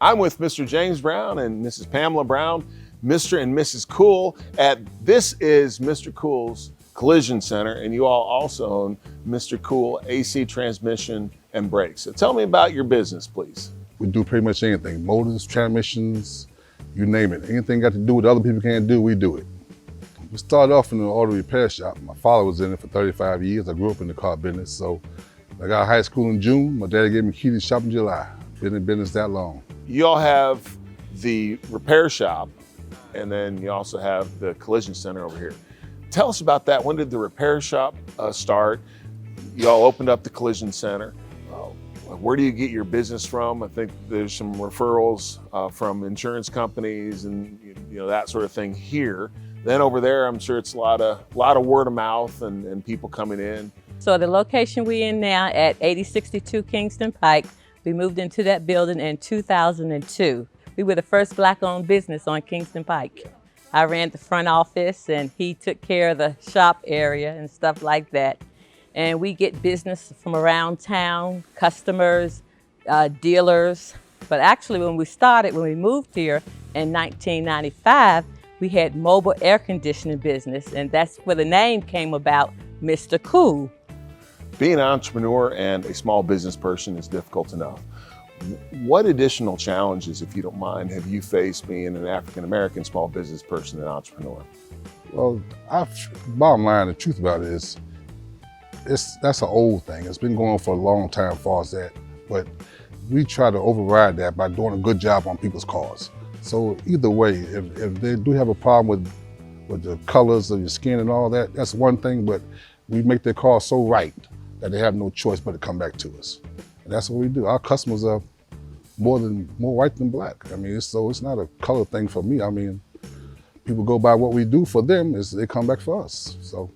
I'm with Mr. James Brown and Mrs. Pamela Brown, Mr. and Mrs. Cool this is Mr. Cool's Collision Center, and you all also own Mr. Cool AC Transmission and Brakes. So tell me about your business, please. We do pretty much anything, motors, transmissions, you name it. Anything got to do with other people can't do, we do it. We started off in an auto repair shop. My father was in it for 35 years. I grew up in the car business, so I got out of high school in June. My daddy gave me key to the shop in July. Been in business that long. You all have the repair shop, and then you also have the collision center over here. Tell us about that. When did the repair shop start? You all opened up the collision center. Where do you get your business from? I think there's some referrals from insurance companies and that sort of thing here. Then over there, I'm sure it's a lot of word of mouth and people coming in. So the location we're in now at 8062 Kingston Pike, we moved into that building in 2002. We were the first Black-owned business on Kingston Pike. I ran the front office and he took care of the shop area and stuff like that. And we get business from around town, customers, dealers. But actually when we moved here in 1995, we had mobile air conditioning business, and that's where the name came about, Mr. Cool. Being an entrepreneur and a small business person is difficult enough. What additional challenges, if you don't mind, have you faced being an African-American small business person and entrepreneur? Well, bottom line, the truth about it is, that's an old thing. It's been going on for a long time as far as that, but we try to override that by doing a good job on people's cars. So either way, if they do have a problem with the colors of your skin and all that, that's one thing, but we make their car so right that they have no choice but to come back to us. And that's what we do. Our customers are more white than black. I mean, so it's not a color thing for me. I mean, people go by what we do for them is they come back for us, so.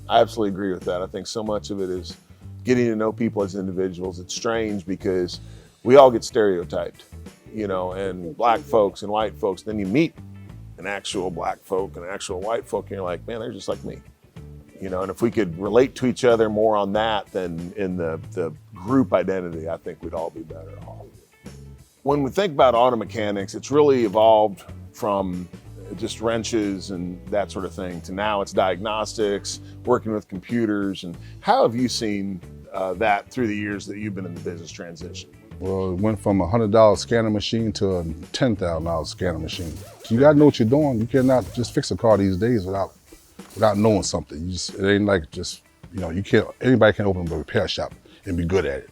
I absolutely agree with that. I think so much of it is getting to know people as individuals. It's strange because we all get stereotyped, and black folks and white folks. Then you meet an actual black folk and an actual white folk, and you're like, man, they're just like me. And if we could relate to each other more on that than in the group identity, I think we'd all be better off. When we think about auto mechanics, it's really evolved from just wrenches and that sort of thing to now it's diagnostics, working with computers. And how have you seen that through the years that you've been in the business transition? Well, it went from a $100 scanner machine to a $10,000 scanner machine. So you gotta know what you're doing. You cannot just fix a car these days without knowing something. It ain't like anybody can open a repair shop and be good at it.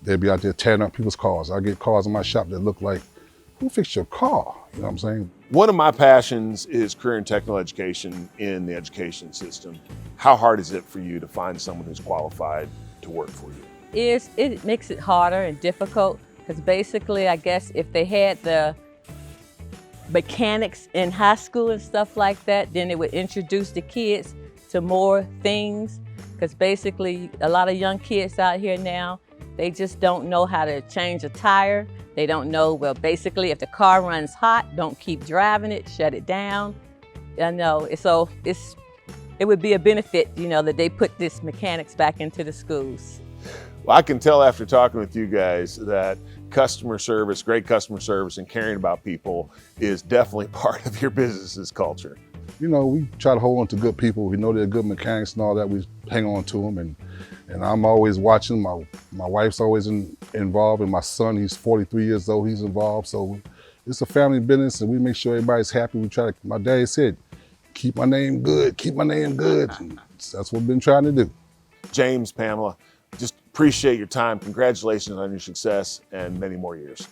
They'll be out there tearing up people's cars. I get cars in my shop that look like, who fixed your car? You know what I'm saying? One of my passions is career and technical education in the education system. How hard is it for you to find someone who's qualified to work for you? It makes it harder and difficult because basically, I guess if they had the mechanics in high school and stuff like that, then it would introduce the kids to more things, because basically a lot of young kids out here now, they just don't know how to change a tire. They don't know, well, basically if the car runs hot, don't keep driving it, shut it down. So it would be a benefit, that they put this mechanics back into the schools. Well, I can tell after talking with you guys that customer service, great customer service and caring about people is definitely part of your business's culture. We try to hold on to good people. We know they're good mechanics and all that. We hang on to them, and I'm always watching. My wife's always involved, and my son, he's 43 years old, he's involved. So it's a family business, and we make sure everybody's happy. My daddy said, keep my name good, keep my name good. And that's what we've been trying to do. James, Pamela, just appreciate your time. Congratulations on your success and many more years.